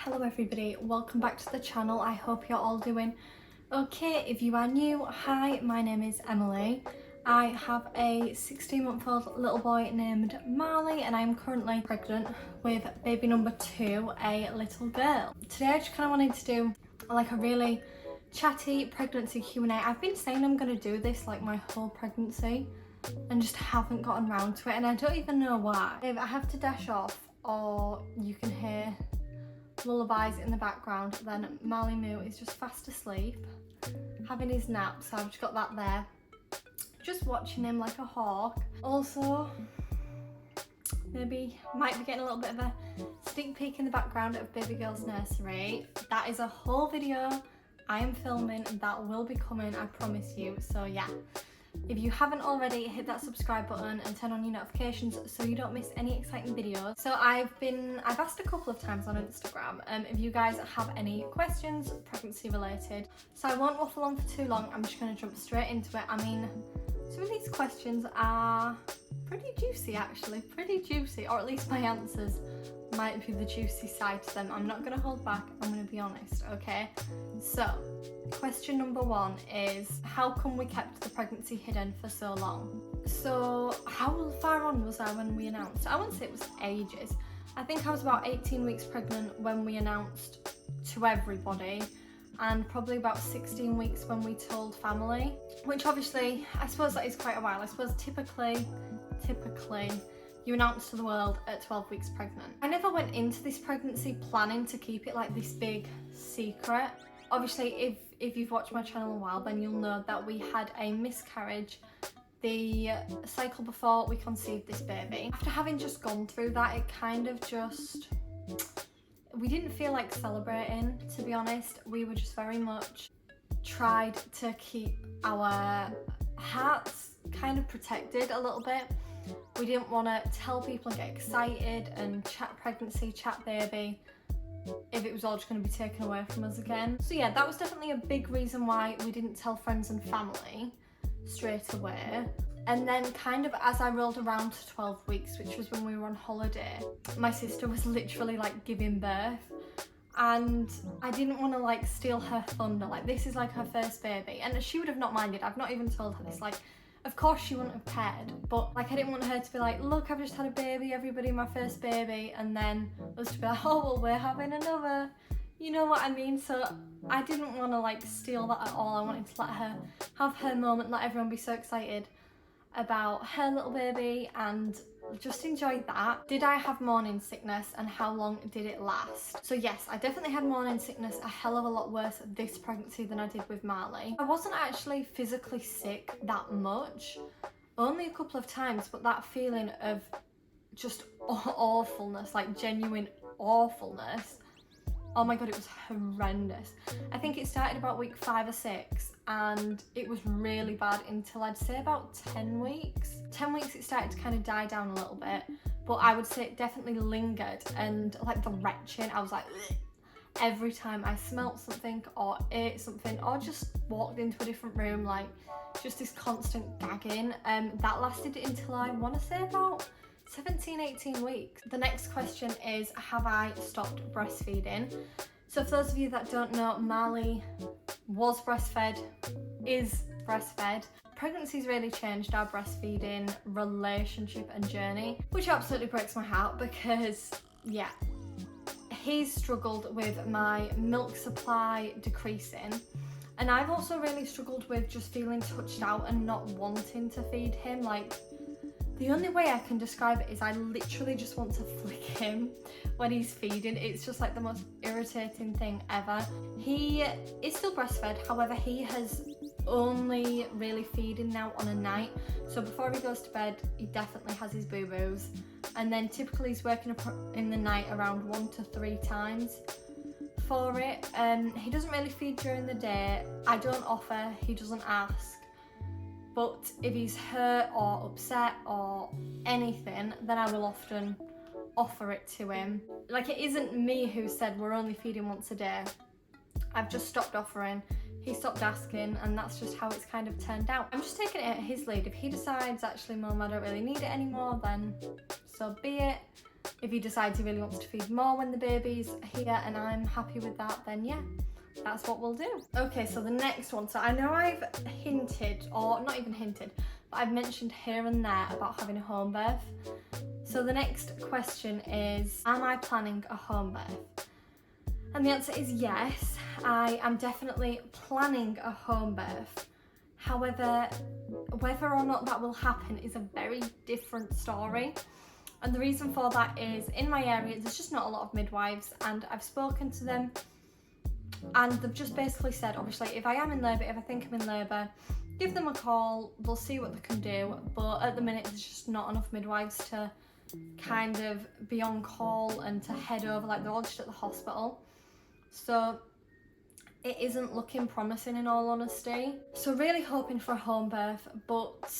Hello everybody, welcome back to the channel. I hope you're all doing okay. If you are new, hi, my name is Emily. I have a 16-month-old little boy named Marley and I'm currently pregnant with baby number 2, a little girl. Today I just kind of wanted to do like a really chatty pregnancy Q&A. I've been saying I'm going to do this like my whole pregnancy and just haven't gotten around to it, and I don't even know why. If I have to dash off or you can hear lullabies in the background, then Marley Moo is just fast asleep having his nap, so I've just got that there, just watching him like a hawk. Also, maybe might be getting a little bit of a sneak peek in the background of baby girl's nursery. That is a whole video I am filming that will be coming, I promise you. So yeah, if you haven't already, hit that subscribe button and turn on your notifications so you don't miss any exciting videos. So I've asked a couple of times on Instagram if you guys have any questions pregnancy related. So I won't waffle on for too long, I'm just going to jump straight into it. I mean, some of these questions are pretty juicy actually, pretty juicy, or at least my answers might be the juicy side to them. I'm not going to hold back, I'm going to be honest, okay? So, question number 1 is, how come we kept the pregnancy hidden for so long? So, how far on was I when we announced? I wouldn't say it was ages. I think I was about 18 weeks pregnant when we announced to everybody, and probably about 16 weeks when we told family, which obviously, I suppose that is quite a while. I suppose typically, you announce to the world at 12 weeks pregnant. I never went into this pregnancy planning to keep it like this big secret. Obviously, if you've watched my channel a while, then you'll know that we had a miscarriage the cycle before we conceived this baby. After having just gone through that, it kind of just, we didn't feel like celebrating, to be honest. We were just very much tried to keep our hearts kind of protected a little bit. We didn't want to tell people and get excited and chat pregnancy, chat baby, if it was all just going to be taken away from us again. So yeah, that was definitely a big reason why we didn't tell friends and family straight away. And then kind of as I rolled around to 12 weeks, which was when we were on holiday, my sister was literally like giving birth. And I didn't want to like steal her thunder. Like, this is like her first baby, and she would have not minded. I've not even told her this. Like, of course she wouldn't have cared, but like I didn't want her to be like, look, I've just had a baby, everybody, my first baby, and then us to be like, oh well, we're having another, you know what I mean? So I didn't want to like steal that at all. I wanted to let her have her moment, let everyone be so excited about her little baby and just enjoy that. Did I have morning sickness, and how long did it last? So yes, I definitely had morning sickness, a hell of a lot worse this pregnancy than I did with Marley. I wasn't actually physically sick that much, only a couple of times, but that feeling of just awfulness, like genuine awfulness, oh my god, it was horrendous. I think it started about week 5 or 6 and it was really bad until I'd say about 10 weeks. 10 weeks it started to kind of die down a little bit, but I would say it definitely lingered, and like the retching, I was like ugh, every time I smelt something or ate something or just walked into a different room, like just this constant gagging. That lasted until I want to say about 17-18 weeks. The next question is, have I stopped breastfeeding? So for those of you that don't know, Marley was breastfed, is breastfed. Pregnancy's really changed our breastfeeding relationship and journey, which absolutely breaks my heart because yeah, he's struggled with my milk supply decreasing, and I've also really struggled with just feeling touched out and not wanting to feed him. Like, the only way I can describe it is I literally just want to flick him when he's feeding. It's just like the most irritating thing ever. He is still breastfed, however he has only really feeding now on a night. So before he goes to bed, he definitely has his boo-boos, and then typically he's waking up in the night around 1 to 3 times for it. He doesn't really feed during the day. I don't offer, he doesn't ask. But if he's hurt or upset or anything, then I will often offer it to him. Like, it isn't me who said we're only feeding once a day. I've just stopped offering, he stopped asking, and that's just how it's kind of turned out. I'm just taking it at his lead. If he decides, actually, Mum, I don't really need it anymore, then so be it. If he decides he really wants to feed more when the baby's here and I'm happy with that, then yeah, that's what we'll do. Okay, so the next one. So I know I've hinted, or not even hinted, but I've mentioned here and there about having a home birth. So the next question is, am I planning a home birth? And the answer is yes, I am definitely planning a home birth. However, whether or not that will happen is a very different story. And the reason for that is, in my area, there's just not a lot of midwives, and I've spoken to them and they've just basically said, obviously, if I am in labour, if I think I'm in labour, give them a call, they'll see what they can do. But at the minute, there's just not enough midwives to kind of be on call and to head over, like they're all just at the hospital. So it isn't looking promising, in all honesty. So really hoping for a home birth, but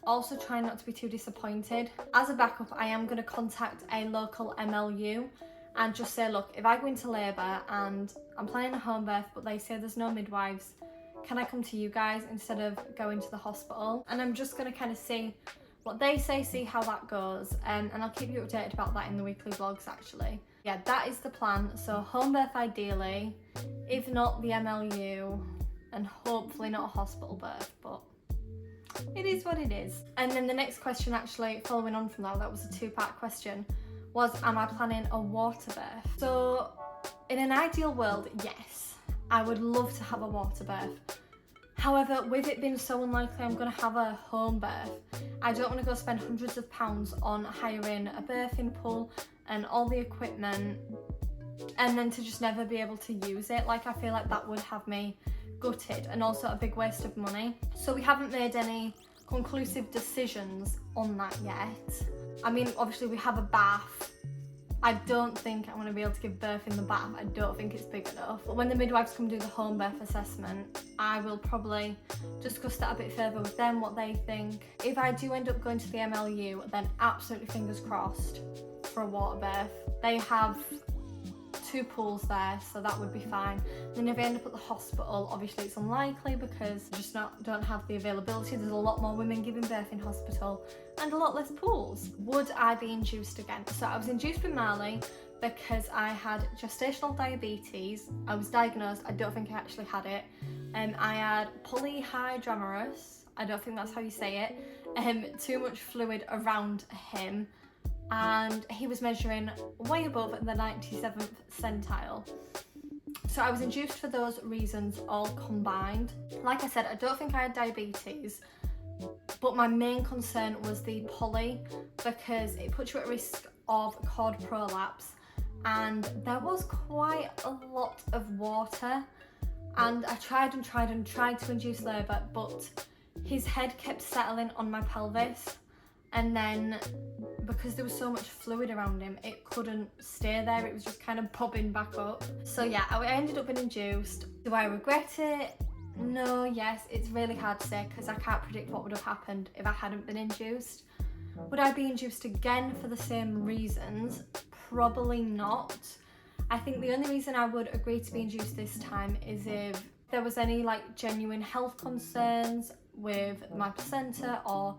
also trying not to be too disappointed. As a backup, I am going to contact a local MLU and just say, look, if I go into labour and I'm planning a home birth but they say there's no midwives, can I come to you guys instead of going to the hospital? And I'm just going to kind of see what they say, see how that goes, and I'll keep you updated about that in the weekly vlogs actually. Yeah, that is the plan. So home birth ideally, if not the MLU, and hopefully not a hospital birth, but it is what it is. And then the next question, actually following on from that was a two-part question, was am I planning a water birth? So in an ideal world, yes, I would love to have a water birth. However, with it being so unlikely I'm going to have a home birth, I don't want to go spend hundreds of pounds on hiring a birthing pool and all the equipment and then to just never be able to use it. Like, I feel like that would have me gutted and also a big waste of money. So we haven't made any conclusive decisions on that yet. I mean, obviously we have a bath. I don't think I'm going to be able to give birth in the bath. I don't think it's big enough. But when the midwives come do the home birth assessment, I will probably discuss that a bit further with them, what they think. If I do end up going to the MLU, then absolutely fingers crossed for a water birth. They have 2 pools there, so that would be fine. Then if I end up at the hospital, obviously it's unlikely because I just don't have the availability. There's a lot more women giving birth in hospital and a lot less pools. Would I be induced again? So I was induced with Marley because I had gestational diabetes. I was diagnosed, I don't think I actually had it. I had polyhydramnios, I don't think that's how you say it, too much fluid around him, and he was measuring way above the 97th centile. So I was induced for those reasons all combined. Like I said, I don't think I had diabetes, but my main concern was the poly because it puts you at risk of cord prolapse, and there was quite a lot of water, and I tried to induce labour, but his head kept settling on my pelvis, and then because there was so much fluid around him, it couldn't stay there. It was just kind of popping back up. So yeah, I ended up being induced. Do I regret it? No, yes. It's really hard to say because I can't predict what would have happened if I hadn't been induced. Would I be induced again for the same reasons? Probably not. I think the only reason I would agree to be induced this time is if there was any like genuine health concerns with my placenta or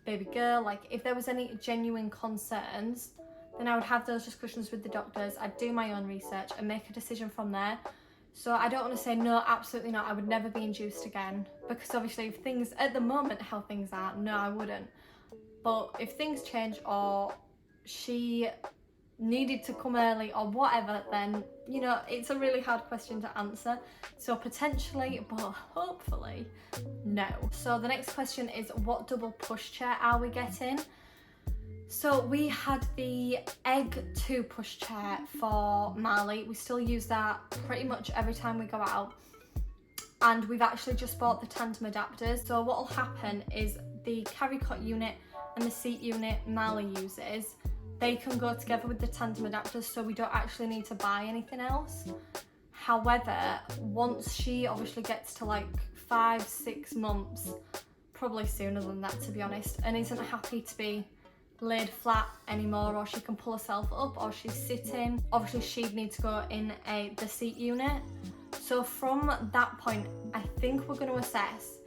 baby girl. Like, if there was any genuine concerns, then I would have those discussions with the doctors. I'd do my own research and make a decision from there. So I don't want to say no, absolutely not, I would never be induced again, because obviously if things at the moment how things are, no, I wouldn't. But if things change or she needed to come early or whatever, then, you know, it's a really hard question to answer. So potentially, but hopefully no. So the next question is, what double pushchair are we getting? So we had the egg 2 pushchair for Marley. We still use that pretty much every time we go out, and we've actually just bought the tandem adapters. So what will happen is the carry cot unit and the seat unit Marley uses, they can go together with the tandem adapters, so we don't actually need to buy anything else. However, once she obviously gets to like 5-6 months, probably sooner than that to be honest, and isn't happy to be laid flat anymore, or she can pull herself up, or she's sitting, obviously she'd need to go in the seat unit. So from that point, I think we're going to assess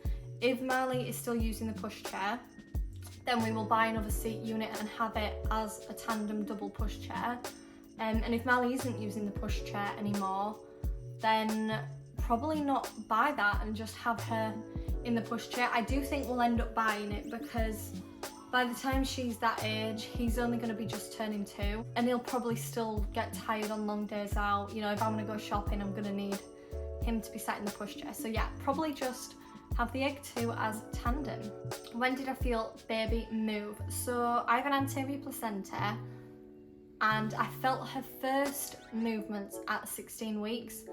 if Marley is still using the pushchair, then we will buy another seat unit and have it as a tandem double pushchair. And if Marley isn't using the pushchair anymore, then probably not buy that and just have her in the pushchair. I do think we'll end up buying it because by the time she's that age, he's only going to be just turning 2, and he'll probably still get tired on long days out. You know, if I'm going to go shopping, I'm going to need him to be sat in the pushchair. So yeah, probably just have the egg 2 as tandem. When did I feel baby move? So I have an anterior placenta, and I felt her first movements at 16 weeks.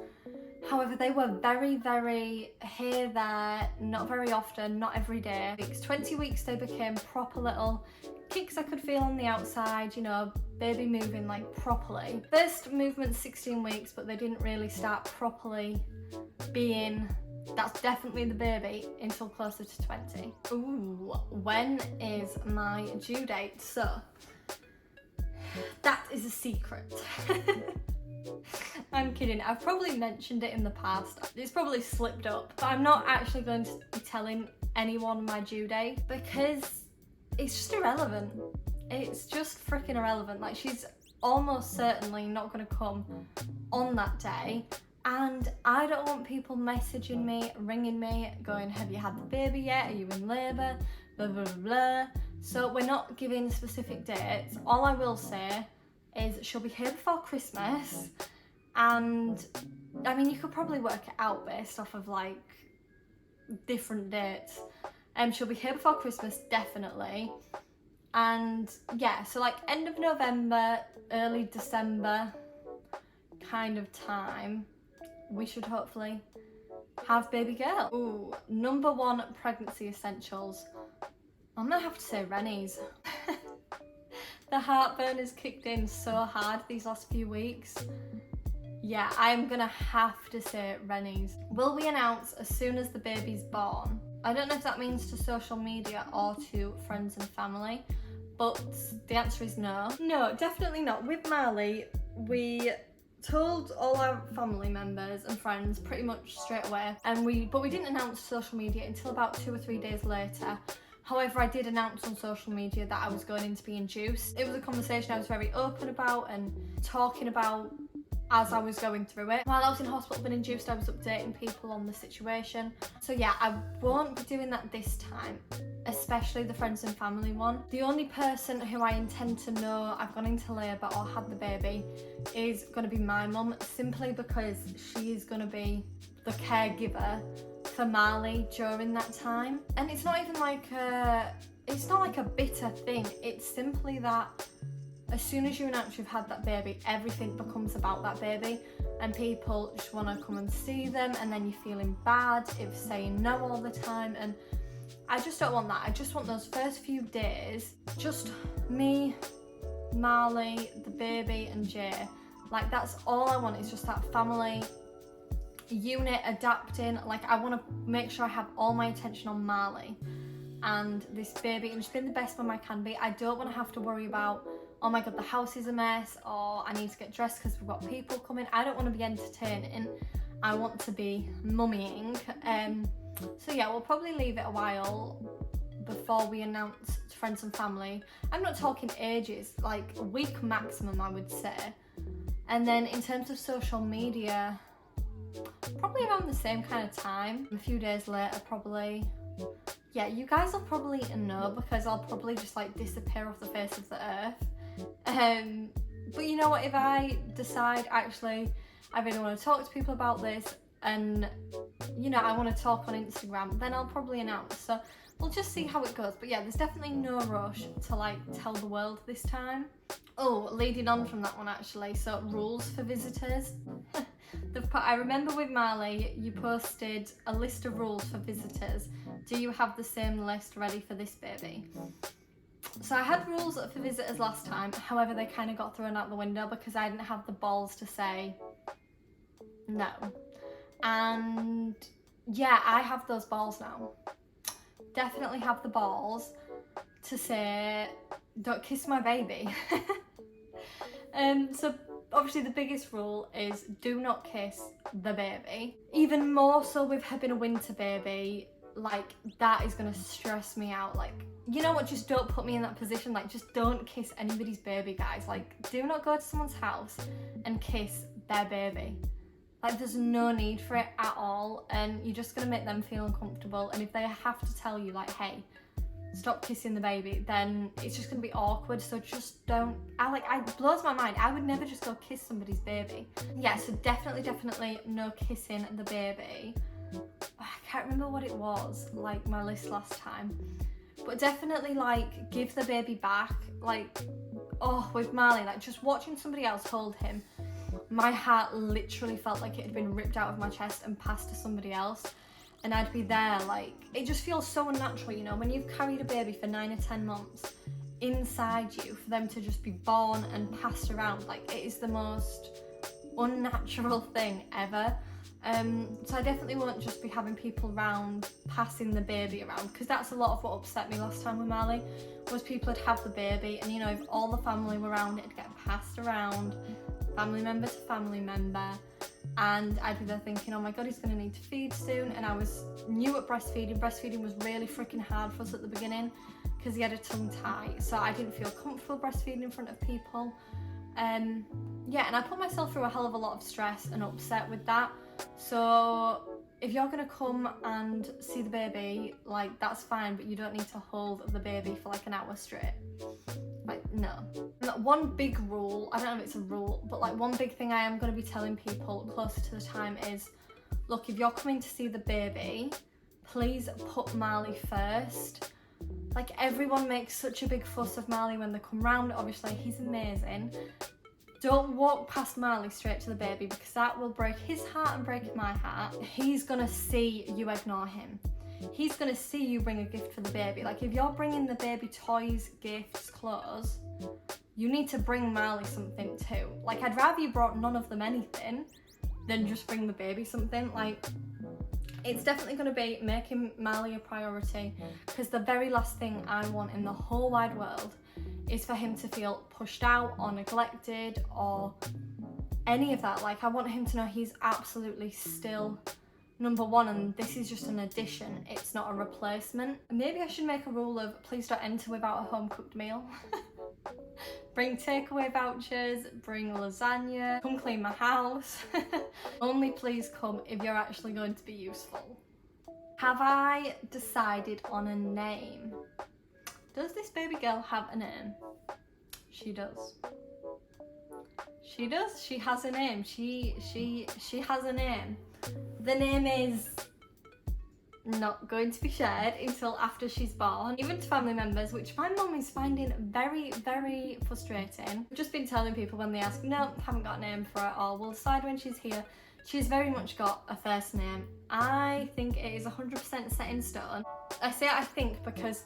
However, they were very, very here, there, not very often, not every day. 20 weeks they became proper little kicks I could feel on the outside, you know, baby moving like properly. First movement 16 weeks, but they didn't really start properly being, that's definitely the baby, until closer to 20. Ooh, when is my due date? So, that is a secret. I'm kidding, I've probably mentioned it in the past. It's probably slipped up, but I'm not actually going to be telling anyone my due date because it's just irrelevant. It's just freaking irrelevant. Like, she's almost certainly not going to come on that day, and I don't want people messaging me, ringing me, going, have you had the baby yet? Are you in labour? Blah, blah, blah, blah. So we're not giving specific dates. All I will say is she'll be here before Christmas, and I mean, you could probably work it out based off of like different dates. She'll be here before Christmas, definitely. And yeah, so like end of November, early December kind of time, we should hopefully have baby girl. Ooh, number 1 pregnancy essentials. I'm gonna have to say Rennie's. The heartburn has kicked in so hard these last few weeks. Yeah, I'm gonna have to say Rennie's. Will we announce as soon as the baby's born? I don't know if that means to social media or to friends and family, but the answer is no. No, definitely not. With Marley, we told all our family members and friends pretty much straight away, and we didn't announce social media until about 2 or 3 days later. However, I did announce on social media that I was going in to be induced. It was a conversation I was very open about and talking about as I was going through it. While I was in hospital being induced, I was updating people on the situation. So yeah, I won't be doing that this time, especially the friends and family one. The only person who I intend to know I've gone into labour or had the baby is going to be my mum, simply because she is going to be the caregiver for Marley during that time. And it's not even like it's not like a bitter thing, it's simply that as soon as you announce you've had that baby, everything becomes about that baby, and people just want to come and see them, and then you're feeling bad if saying no all the time, and I just don't want that. I just want those first few days, just me, Marley, the baby and Jay. Like, that's all I want, is just that family unit adapting. Like, I want to make sure I have all my attention on Marley and this baby and just being the best mum I can be. I don't want to have to worry about, oh my god, the house is a mess, or I need to get dressed because we've got people coming. I don't want to be entertaining, I want to be mummying. So yeah, we'll probably leave it a while before we announce to friends and family. I'm not talking ages, like a week maximum, I would say. And then in terms of social media, probably around the same kind of time, a few days later probably. Yeah, you guys will probably know because I'll probably just like disappear off the face of the earth. But you know what, if I decide actually I really want to talk to people about this and, you know, I want to talk on Instagram, then I'll probably announce. So we'll just see how it goes. But yeah, there's definitely no rush to like tell the world this time. Oh, leading on from that one actually, so rules for visitors. I remember with Marley, you posted a list of rules for visitors. Do you have the same list ready for this baby? So I had rules for visitors last time, however they kind of got thrown out the window because I didn't have the balls to say no. And yeah, I have those balls now. Definitely have the balls to say, don't kiss my baby. So obviously the biggest rule is do not kiss the baby. Even more so with her being a winter baby, like that is gonna stress me out. Like, you know what, just don't put me in that position. Like, just don't kiss anybody's baby, guys. Like, do not go to someone's house and kiss their baby. Like, there's no need for it at all, and you're just gonna make them feel uncomfortable. And if they have to tell you like, hey, stop kissing the baby, then it's just gonna be awkward. So just don't. It blows my mind. I would never just go kiss somebody's baby. Yeah, so definitely no kissing the baby. I can't remember what it was, like my list last time, but definitely like give the baby back. Like, oh, with Marley, like just watching somebody else hold him, my heart literally felt like it had been ripped out of my chest and passed to somebody else. And I'd be there, like, it just feels so unnatural, you know, when you've carried a baby for 9 or 10 months inside you, for them to just be born and passed around. Like, it is the most unnatural thing ever. So I definitely won't just be having people around passing the baby around, because that's a lot of what upset me last time with Marley, was people would have the baby and, you know, if all the family were around, it'd get passed around, family member to family member, and I'd be there thinking, oh my god, he's going to need to feed soon. And I was new at breastfeeding. Breastfeeding was really freaking hard for us at the beginning because he had a tongue tie, so I didn't feel comfortable breastfeeding in front of people. Yeah, and I put myself through a hell of a lot of stress and upset with that. So if you're gonna come and see the baby, like, that's fine, but you don't need to hold the baby for like an hour straight. Like, no. And one big rule, I don't know if it's a rule, but like one big thing I am going to be telling people closer to the time is, look, if you're coming to see the baby, please put Marley first. Like, everyone makes such a big fuss of Marley when they come round. Obviously, he's amazing. Don't walk past Marley straight to the baby, because that will break his heart and break my heart. He's gonna see you ignore him. He's gonna see you bring a gift for the baby. Like, if you're bringing the baby toys, gifts, clothes, you need to bring Marley something too. Like, I'd rather you brought none of them anything than just bring the baby something. Like, it's definitely going to be making Marley a priority, because the very last thing I want in the whole wide world is for him to feel pushed out or neglected or any of that. Like, I want him to know he's absolutely still number one, and this is just an addition, it's not a replacement. Maybe I should make a rule of please don't enter without a home cooked meal. Bring takeaway vouchers, bring lasagna, come clean my house. Only please come if you're actually going to be useful. Have I decided on a name? Does this baby girl have a name? She does. She does. She has a name. She has a name. The name is not going to be shared until after she's born, even to family members, which my mum is finding very, very frustrating. I've just been telling people when they ask, no, haven't got a name for it, or we'll decide when she's here. She's very much got a first name. I think it is 100% set in stone. I say I think because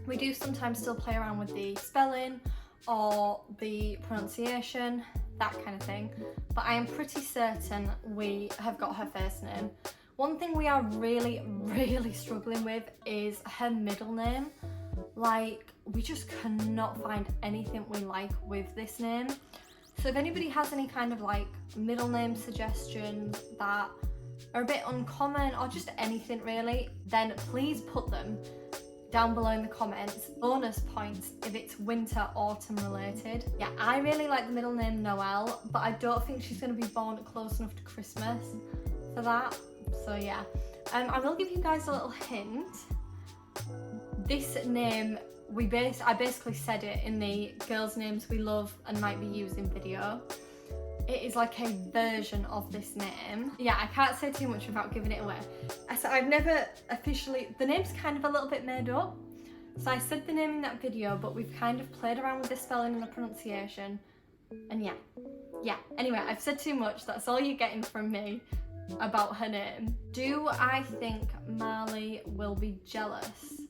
we do sometimes still play around with the spelling or the pronunciation, that kind of thing, but I am pretty certain we have got her first name. One thing we are really, really struggling with is her middle name. Like, we just cannot find anything we like with this name. So if anybody has any kind of like middle name suggestions that are a bit uncommon, or just anything really, then please put them down below in the comments. Bonus points if it's winter, autumn related. Yeah, I really like the middle name Noelle, but I don't think she's going to be born close enough to Christmas for that. So yeah, I will give you guys a little hint. This name, I basically said it in the girls' names we love and might be using video. It is like a version of this name. Yeah, I can't say too much without giving it away. I've never officially, the name's kind of a little bit made up. So I said the name in that video, but we've kind of played around with the spelling and the pronunciation. And yeah. Anyway, I've said too much. That's all you're getting from me about her name. Do I think Marley will be jealous?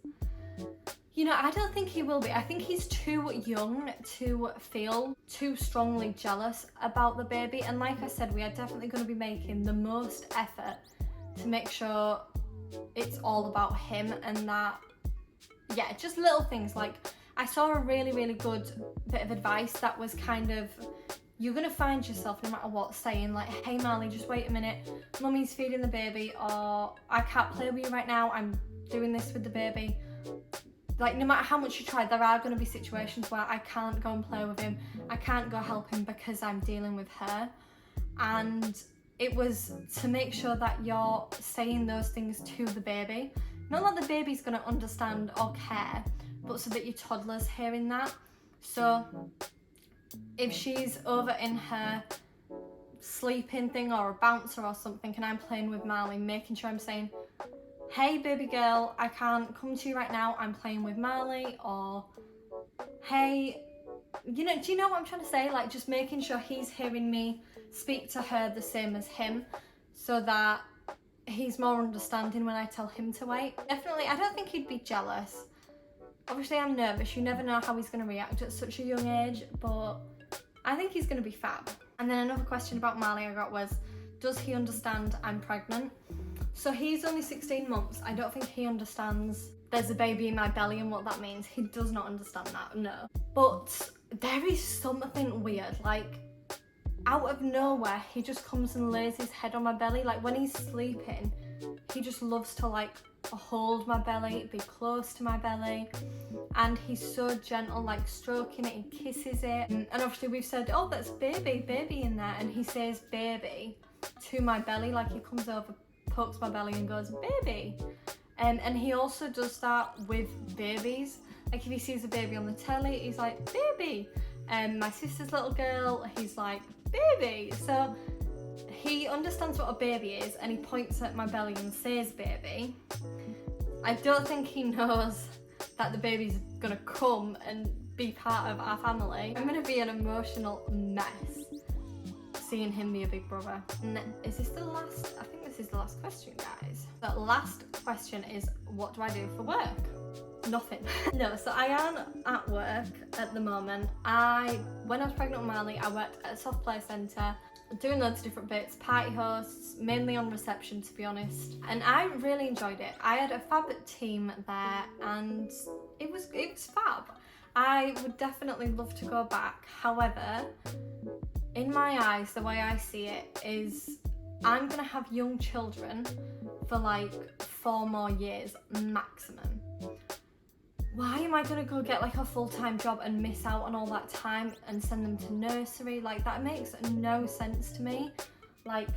You know, I don't think he will be. I think he's too young to feel too strongly jealous about the baby. And like I said, we are definitely going to be making the most effort to make sure it's all about him, and that, yeah, just little things. Like, I saw a really, really good bit of advice that was kind of you're gonna find yourself no matter what saying like, hey Marley, just wait a minute, mummy's feeding the baby, or I can't play with you right now, I'm doing this with the baby. Like, no matter how much you try, there are going to be situations where I can't go and play with him, I can't go help him because I'm dealing with her. And it was to make sure that you're saying those things to the baby. Not that the baby's going to understand or care, but so that your toddler's hearing that. So if she's over in her sleeping thing or a bouncer or something and I'm playing with Marley, making sure I'm saying, hey baby girl, I can't come to you right now, I'm playing with Marley, or hey, you know, do you know what I'm trying to say? Like, just making sure he's hearing me speak to her the same as him, so that he's more understanding when I tell him to wait. Definitely, I don't think he'd be jealous. Obviously I'm nervous, you never know how he's going to react at such a young age, but I think he's going to be fab. And then another question about Marley I got was, does he understand I'm pregnant? So he's only 16 months. I don't think he understands there's a baby in my belly and what that means. He does not understand that, no. But there is something weird, like out of nowhere, he just comes and lays his head on my belly. Like when he's sleeping, he just loves to like hold my belly, be close to my belly. And he's so gentle, like stroking it, he kisses it. And obviously we've said, oh, that's baby in there. And he says baby to my belly, like he comes over, pokes my belly and goes, baby. And he also does that with babies. Like if he sees a baby on the telly, he's like, baby. And my sister's little girl, he's like, baby. So he understands what a baby is and he points at my belly and says baby. I don't think he knows that the baby's gonna come and be part of our family. I'm gonna be an emotional mess seeing him be a big brother. And is this the last? I think this is the last question, guys. The last question is, what do I do for work? Nothing. No, so I am at work at the moment. When I was pregnant with Marley, I worked at a soft play centre, doing loads of different bits, party hosts, mainly on reception to be honest. And I really enjoyed it. I had a fab team there and it was fab. I would definitely love to go back. However, in my eyes, the way I see it is I'm gonna have young children for like 4 more years maximum. Why am I gonna go get like a full-time job and miss out on all that time and send them to nursery? Like that makes no sense to me. Like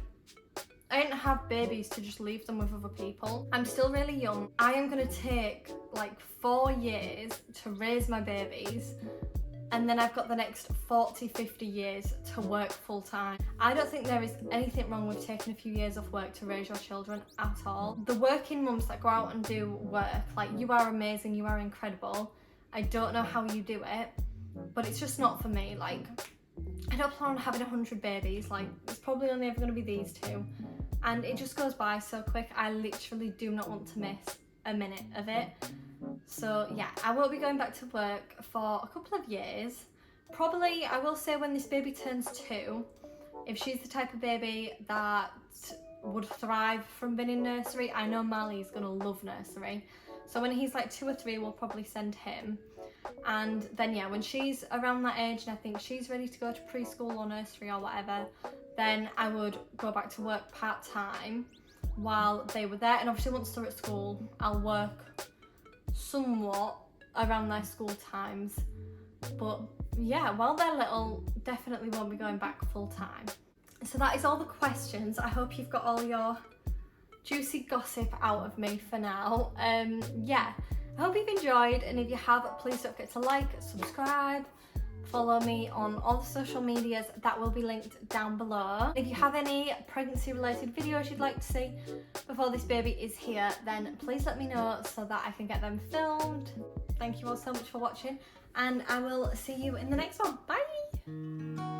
I didn't have babies to just leave them with other people. I'm still really young. I am gonna take like 4 years to raise my babies and then I've got the next 40-50 years to work full time. I don't think there is anything wrong with taking a few years off work to raise your children at all. The working mums that go out and do work, like you are amazing, you are incredible. I don't know how you do it, but it's just not for me. Like I don't plan on having 100 babies, like it's probably only ever gonna be these 2. And it just goes by so quick, I literally do not want to miss a minute of it. So yeah, I won't be going back to work for a couple of years. Probably, I will say when this baby turns 2, if she's the type of baby that would thrive from being in nursery, I know Marley's gonna love nursery. So when he's like 2 or 3, we'll probably send him. And then yeah, when she's around that age and I think she's ready to go to preschool or nursery or whatever, then I would go back to work part-time while they were there. And obviously once they're at school, I'll work somewhat around their school times. But yeah, while they're little, definitely won't be going back full-time. So that is all the questions. I hope you've got all your juicy gossip out of me for now. Yeah, I hope you've enjoyed, and if you have, please don't forget to like, subscribe, follow me on all the social medias that will be linked down below. If you have any pregnancy related videos you'd like to see before this baby is here, then please let me know so that I can get them filmed. Thank you all so much for watching, and I will see you in the next one. Bye!